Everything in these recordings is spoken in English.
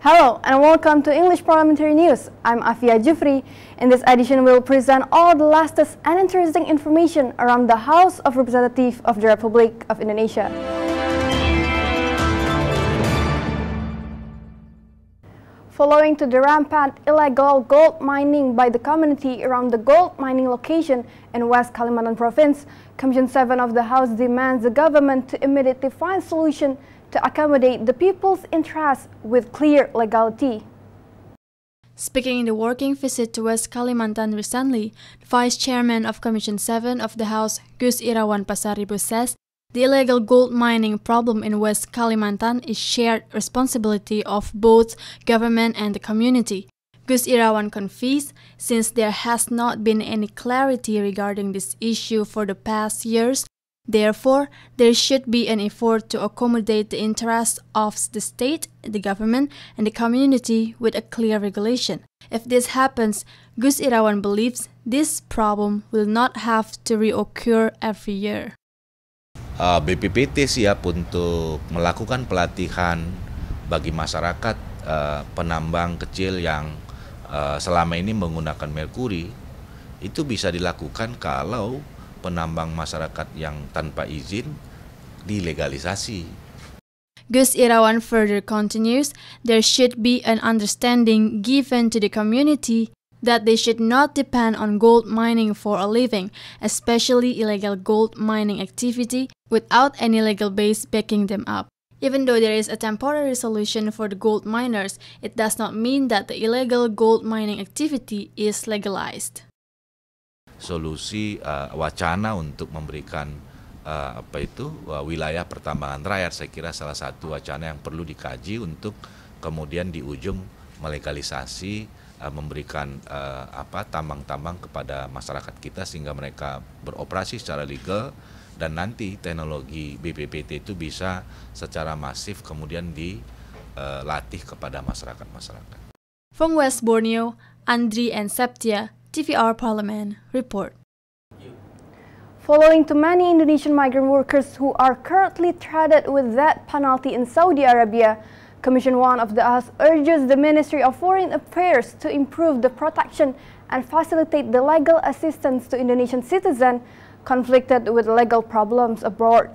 Hello and welcome to English Parliamentary News. I'm Afia Jufri. In this edition, we'll present all the latest and interesting information around the House of Representatives of the Republic of Indonesia. Following to the rampant illegal gold mining by the community around the gold mining location in West Kalimantan Province, Commission 7 of the House demands the government to immediately find solution to accommodate the people's interests with clear legality. Speaking in the working visit to West Kalimantan recently, the Vice Chairman of Commission 7 of the House, Gus IRAWAN Pasaribu, says the illegal gold mining problem in West Kalimantan is shared responsibility of both government and the community. Gus IRAWAN confessed, since there has not been any clarity regarding this issue for the past years, therefore, there should be an effort to accommodate the interests of the state, the government, and the community with a clear regulation. If this happens, Gus IRAWAN believes this problem will not have to reoccur every year. BPPT siap untuk melakukan pelatihan bagi masyarakat penambang kecil yang selama ini menggunakan merkuri. Itu bisa dilakukan kalau penambang masyarakat yang tanpa izin dilegalisasi. Gus IRAWAN further continues, there should be an understanding given to the community that they should not depend on gold mining for a living, especially illegal gold mining activity, without any legal base backing them up. Even though there is a temporary solution for the gold miners, it does not mean that the illegal gold mining activity is legalized. Solusi wacana untuk memberikan wilayah pertambangan rakyat, saya kira salah satu wacana yang perlu dikaji untuk kemudian di ujung melegalisasi, memberikan tambang-tambang kepada masyarakat kita sehingga mereka beroperasi secara legal dan nanti teknologi BPPT itu bisa secara masif kemudian dilatih kepada masyarakat-masyarakat. From West Borneo, Andri and Septia, TVR Parliament report. Following to many Indonesian migrant workers who are currently threatened with death penalty in Saudi Arabia, Commission 1 of the House urges the Ministry of Foreign Affairs to improve the protection and facilitate the legal assistance to Indonesian citizens conflicted with legal problems abroad.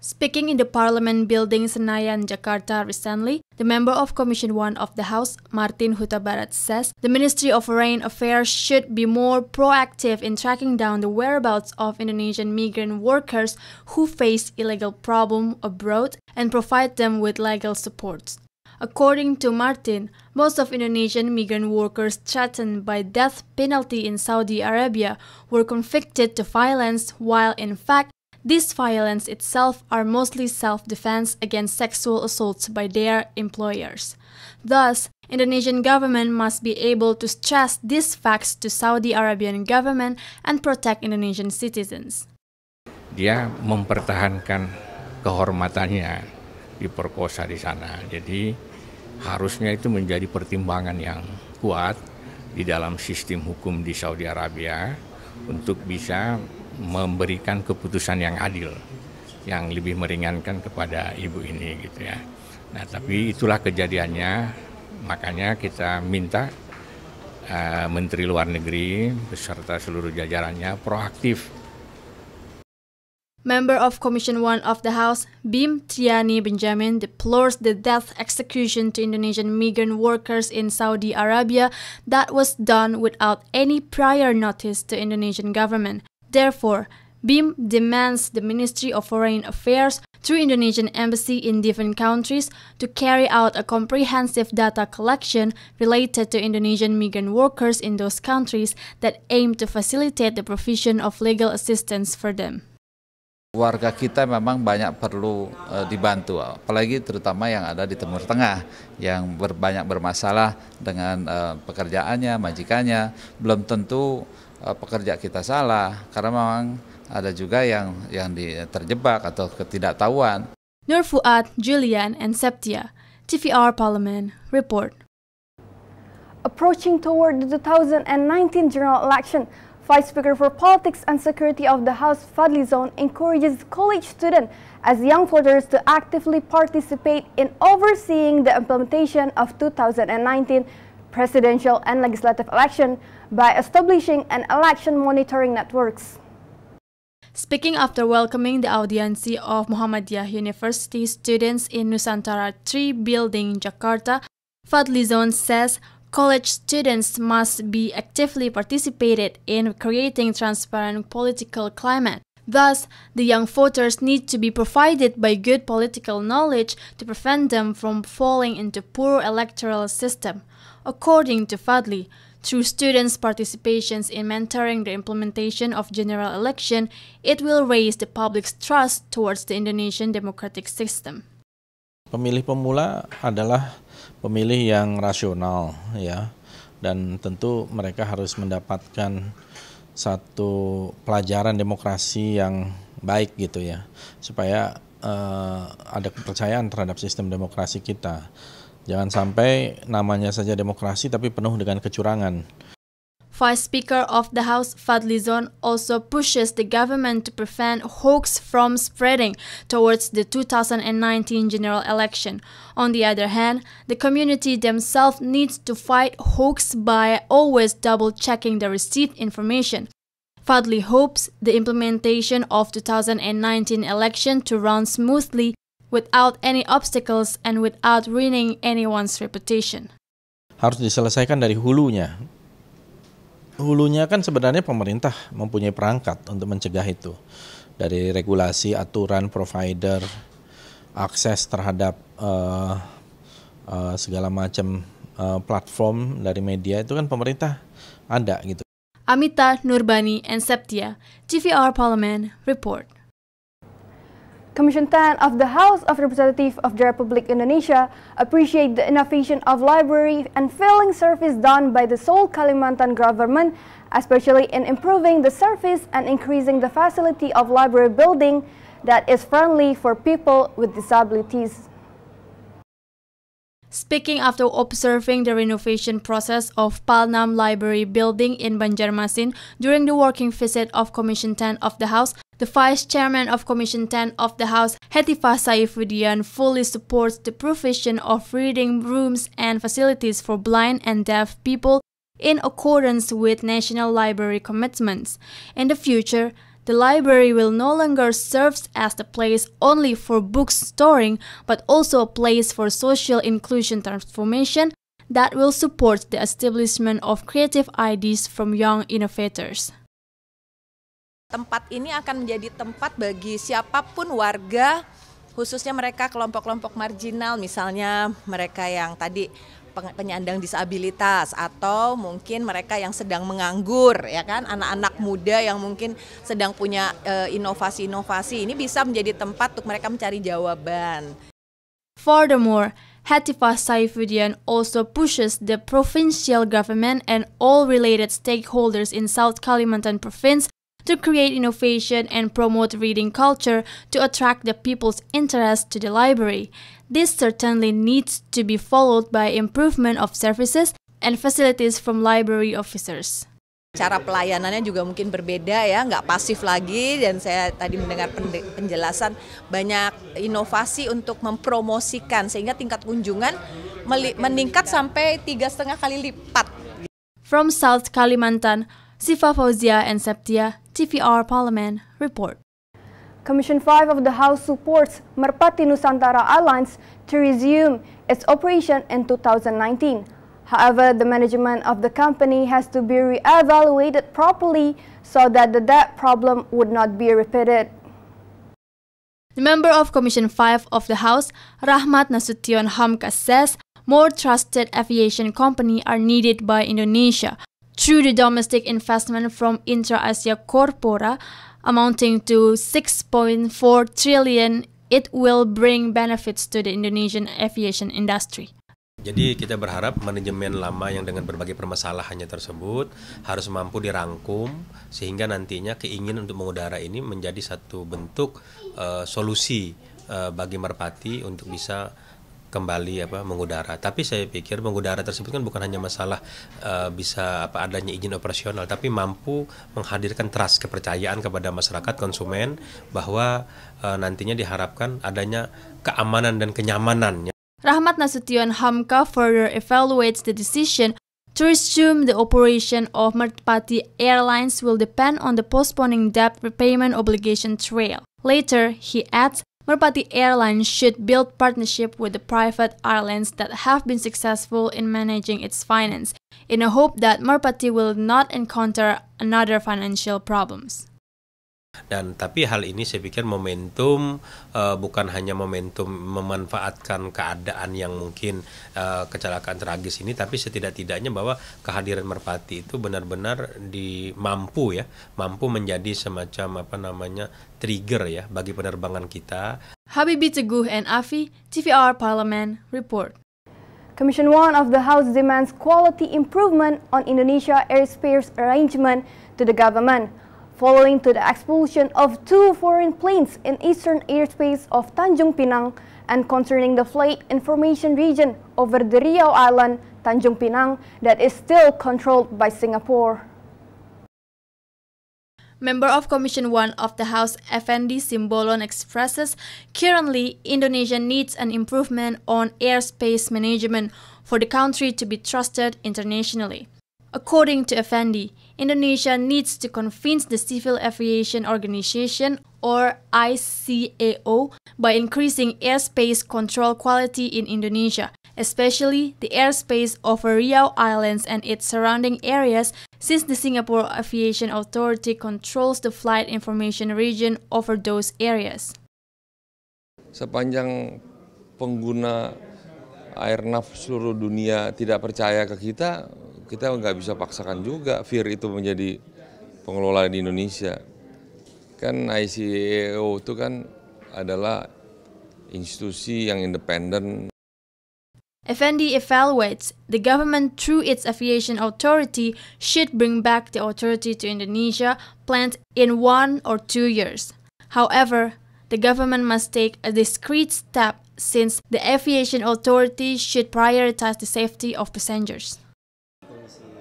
Speaking in the Parliament building Senayan, Jakarta recently, the member of Commission 1 of the House, Martin HUTABARAT, says the Ministry of Foreign Affairs should be more proactive in tracking down the whereabouts of Indonesian migrant workers who face illegal problems abroad and provide them with legal support. According to Martin, most of Indonesian migrant workers threatened by death penalty in Saudi Arabia were convicted to violence, while in fact, this violence itself are mostly self-defense against sexual assaults by their employers. Thus, Indonesian government must be able to stress these facts to Saudi Arabian government and protect Indonesian citizens. Dia mempertahankan kehormatannya diperkosa di sana. Jadi harusnya itu menjadi pertimbangan yang kuat di dalam sistem hukum di Saudi Arabia untuk bisa memberikan keputusan yang adil, yang lebih meringankan kepada ibu ini gitu ya. Nah, tapi itulah kejadiannya, makanya kita minta Menteri Luar Negeri beserta seluruh jajarannya proaktif. Member of Commission 1 of the House, BIEM TIANI Benjamin, deplores the death execution to Indonesian migrant workers in Saudi Arabia that was done without any prior notice to Indonesian government. Therefore, BIEM demands the Ministry of Foreign Affairs through Indonesian Embassy in different countries to carry out a comprehensive data collection related to Indonesian migrant workers in those countries that aim to facilitate the provision of legal assistance for them. Warga kita memang banyak perlu dibantu, apalagi terutama yang ada di Timur Tengah yang banyak bermasalah dengan pekerjaannya, majikannya. Belum tentu pekerja kita salah, karena memang ada juga yang terjebak atau ketidaktahuan. Nur Fuad, Julian, and Septia, TVR Parliament report. Approaching toward the 2019 general election, Vice Speaker for Politics and Security of the House, FADLI Zone, encourages college students as young voters to actively participate in overseeing the implementation of 2019 presidential and legislative election by establishing an election monitoring networks. Speaking after welcoming the audience of Muhammadiyah University students in Nusantara 3 building, Jakarta, FADLI Zone says college students must be actively participated in creating transparent political climate. Thus, the young voters need to be provided by good political knowledge to prevent them from falling into poor electoral system. According to FADLI, through students' participations in mentoring the implementation of general election, it will raise the public's trust towards the Indonesian democratic system. Pemilih pemula adalah pemilih yang rasional, ya, dan tentu mereka harus mendapatkan satu pelajaran demokrasi yang baik gitu ya, supaya ada kepercayaan terhadap sistem demokrasi kita. Jangan sampai namanya saja demokrasi tapi penuh dengan kecurangan. Vice Speaker of the House, FADLI Zone, also pushes the government to prevent hoax from spreading towards the 2019 general election. On the other hand, the community themselves needs to fight hoax by always double-checking the received information. FADLI hopes the implementation of 2019 election to run smoothly without any obstacles and without ruining anyone's reputation. Harus diselesaikan dari hulunya. Hulunya kan sebenarnya pemerintah mempunyai perangkat untuk mencegah itu. Dari regulasi, aturan, provider, akses terhadap segala macam platform dari media itu kan pemerintah ada gitu. Amita Nurbani and Septia, TVR Parliament, report. Commission 10 of the House of Representatives of the Republic Indonesia appreciate the innovation of library and filing service done by the Seoul Kalimantan government, especially in improving the service and increasing the facility of library building that is friendly for people with disabilities. Speaking after observing the renovation process of Palnam Library building in Banjarmasin during the working visit of Commission 10 of the House, the Vice Chairman of Commission 10 of the House, HETIFAH SJAIFUDIAN, fully supports the provision of reading rooms and facilities for blind and deaf people in accordance with National Library commitments. In the future, the library will no longer serve as the place only for book storing, but also a place for social inclusion transformation that will support the establishment of creative ideas from young innovators. Tempat ini akan menjadi tempat bagi siapapun warga, khususnya mereka kelompok-kelompok marginal, misalnya mereka yang tadi penyandang disabilitas atau mungkin mereka yang sedang menganggur, ya kan, anak-anak muda yang mungkin sedang punya inovasi-inovasi. Ini bisa menjadi tempat untuk mereka mencari jawaban. Furthermore, HETIFAH SJAIFUDIAN also pushes the provincial government and all related stakeholders in South Kalimantan province to create innovation and promote reading culture to attract the people's interest to the library. This certainly needs to be followed by improvement of services and facilities from library officers. Cara pelayanannya juga mungkin berbeda ya, nggak pasif lagi, dan saya tadi mendengar penjelasan banyak inovasi untuk mempromosikan sehingga tingkat kunjungan meningkat sampai 3,5 kali lipat. From South Kalimantan, Siva Fauzia and Septia, TVR Parliament, report. Commission 5 of the House supports Merpati Nusantara Airlines to resume its operation in 2019. However, the management of the company has to be re-evaluated properly so that the debt problem would not be repeated. The member of Commission 5 of the House, RAHMAT NASUTION HAMKA, says more trusted aviation companies are needed by Indonesia. Through the domestic investment from Intra-Asia Corpora, amounting to 6.4 trillion, it will bring benefits to the Indonesian aviation industry. Jadi kita berharap manajemen lama yang dengan berbagai permasalahannya tersebut harus mampu dirangkum sehingga nantinya keinginan untuk mengudara ini menjadi satu bentuk solusi bagi Merpati untuk bisa kembali mengudara. Tapi saya pikir mengudara tersebut kan bukan hanya masalah bisa adanya izin operasional, tapi mampu menghadirkan trust, kepercayaan kepada masyarakat konsumen bahwa nantinya diharapkan adanya keamanan dan kenyamanan. Rahmat Nasution HAMKA further evaluates the decision to resume the operation of Merpati Airlines will depend on the postponing debt repayment obligation trail. Later, he adds, Merpati Airlines should build partnership with the private airlines that have been successful in managing its finance, in a hope that Merpati will not encounter another financial problems. Dan tapi hal ini saya pikir momentum, bukan hanya momentum memanfaatkan keadaan yang mungkin kecelakaan tragis ini, tapi setidak-tidaknya bahwa kehadiran Merpati itu benar-benar mampu menjadi semacam trigger ya bagi penerbangan kita. Habibie Teguh and Afi, TVR Parliament Report. Commission 1 of the House demands quality improvement on Indonesia airspace arrangement to the government, following to the expulsion of 2 foreign planes in eastern airspace of Tanjung Pinang and concerning the flight information region over the Riau Island, Tanjung Pinang, that is still controlled by Singapore. Member of Commission 1 of the House, EFENDI Simbolon, expresses currently Indonesia needs an improvement on airspace management for the country to be trusted internationally. According to EFENDI, Indonesia needs to convince the Civil Aviation Organization or ICAO by increasing airspace control quality in Indonesia, especially the airspace over Riau Islands and its surrounding areas, since the Singapore Aviation Authority controls the flight information region over those areas. Sepanjang pengguna airnav seluruh dunia tidak percaya ke kita nggak bisa paksakan juga FIR itu menjadi pengelola di Indonesia. Kan ICAO itu kan adalah institusi yang independen. EFENDI evaluates the government through its aviation authority should bring back the authority to Indonesia planned in 1 or 2 years. However, the government must take a discreet step since the aviation authority should prioritize the safety of passengers.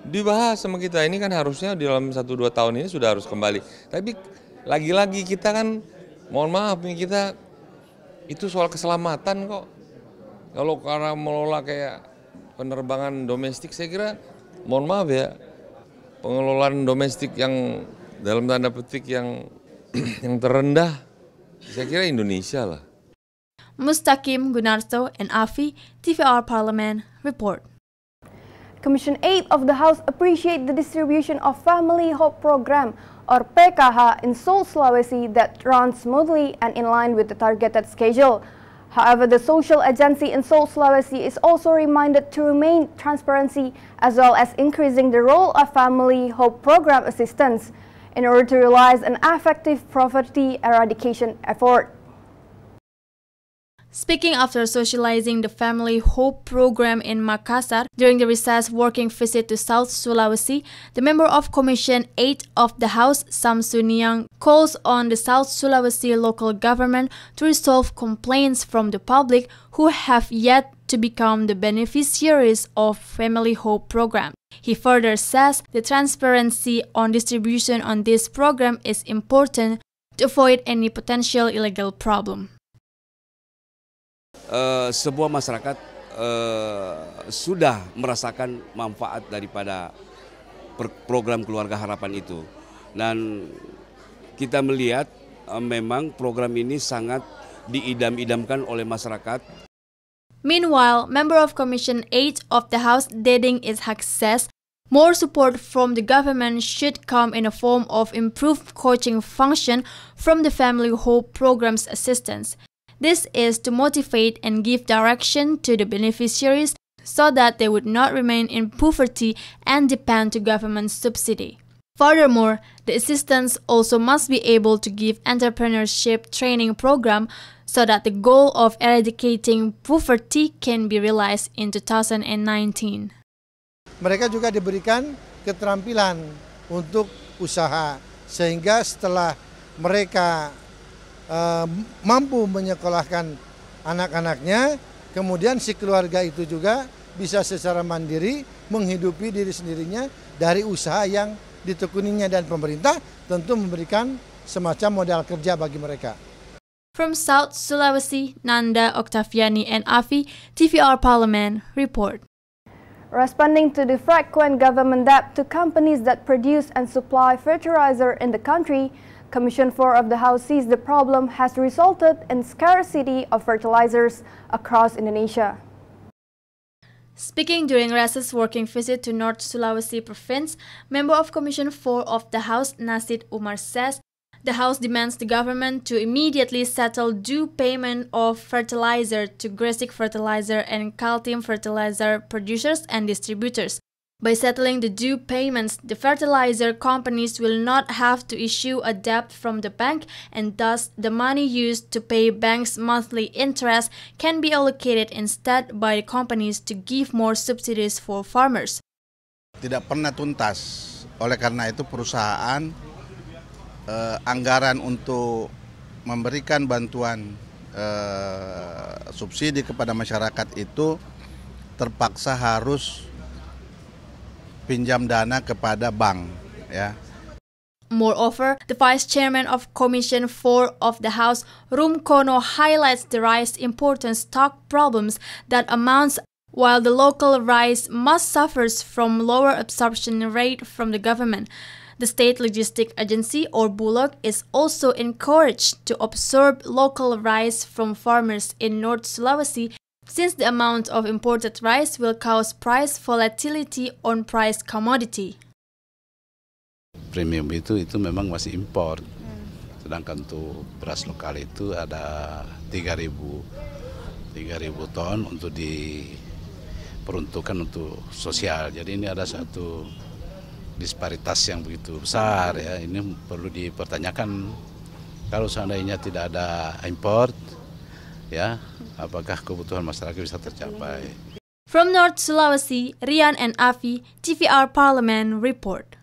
Dibahas sama kita, ini kan harusnya dalam 1-2 tahun ini sudah harus kembali. Tapi lagi-lagi kita kan, mohon maaf nih, kita itu soal keselamatan kok. Kalau karena melola kayak penerbangan domestik, saya kira, mohon maaf ya, pengelolaan domestik yang dalam tanda petik yang terendah, saya kira Indonesia lah. Mustaqim Gunarto and Afi, TVR Parliament Report. Commission 8 of the House appreciate the distribution of Family Hope Program or PKH in Seoul, Sulawesi that runs smoothly and in line with the targeted schedule. However, the social agency in Seoul, Sulawesi is also reminded to remain transparency as well as increasing the role of Family Hope Program assistance in order to realize an effective poverty eradication effort. Speaking after socializing the Family Hope Program in Makassar during the recess working visit to South Sulawesi, the member of Commission 8 of the House, SAMSU NIANG, calls on the South Sulawesi local government to resolve complaints from the public who have yet to become the beneficiaries of Family Hope Program. He further says the transparency on distribution on this program is important to avoid any potential illegal problem. Sebuah masyarakat sudah merasakan manfaat daripada program Keluarga Harapan itu, dan kita melihat memang program ini sangat diidam-idamkan oleh masyarakat. Meanwhile, member of Commission 8 of the House, DEDING ISHAK, says more support from the government should come in a form of improved coaching function from the Family Hope Program's assistance. This is to motivate and give direction to the beneficiaries so that they would not remain in poverty and depend to government subsidy. Furthermore, the assistance also must be able to give entrepreneurship training program so that the goal of eradicating poverty can be realized in 2019. Mereka juga diberikan keterampilan untuk usaha, sehingga setelah mereka mampu menyekolahkan anak-anaknya, kemudian si keluarga itu juga bisa secara mandiri menghidupi diri sendirinya dari usaha yang ditekuninya, dan pemerintah tentu memberikan semacam modal kerja bagi mereka. From South Sulawesi, Nanda Oktaviani and Afi, TVR Parliament report. Responding to the frequent government debt to companies that produce and supply fertilizer in the country, Commission 4 of the House sees the problem has resulted in scarcity of fertilizers across Indonesia. Speaking during recess working visit to North Sulawesi Province, member of Commission 4 of the House, NASIT UMAR, says the House demands the government to immediately settle due payment of fertilizer to Gresik fertilizer and Kaltim fertilizer producers and distributors. By settling the due payments, the fertilizer companies will not have to issue a debt from the bank, and thus the money used to pay banks' monthly interest can be allocated instead by the companies to give more subsidies for farmers. Tidak pernah tuntas, oleh karena itu perusahaan anggaran untuk memberikan bantuan subsidi kepada masyarakat itu terpaksa harus pinjam dana kepada bank, ya. Moreover, the Vice Chairman of Commission 4 of the House, Rumkono, highlights the rice import and stock problems that amounts, while the local rice must suffers from lower absorption rate from the government. The State Logistic Agency, or Bulog, is also encouraged to absorb local rice from farmers in North Sulawesi, since the amount of imported rice will cause price volatility on price commodity. Premium itu memang masih impor, sedangkan untuk beras lokal itu ada 3.000 ton untuk diperuntukkan untuk sosial. Jadi ini ada satu disparitas yang begitu besar, ya. Ini perlu dipertanyakan, kalau seandainya tidak ada import, ya, apakah kebutuhan masyarakat bisa tercapai. From North Sulawesi, Rian and Afi, TVR Parliament report.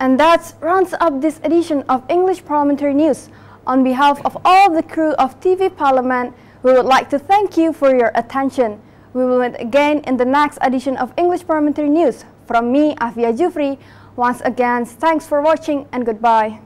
And that rounds up this edition of English Parliamentary News. On behalf of all the crew of TV Parliament, we would like to thank you for your attention. We will meet again in the next edition of English Parliamentary News. From me, Afia Jufri, once again, thanks for watching and goodbye.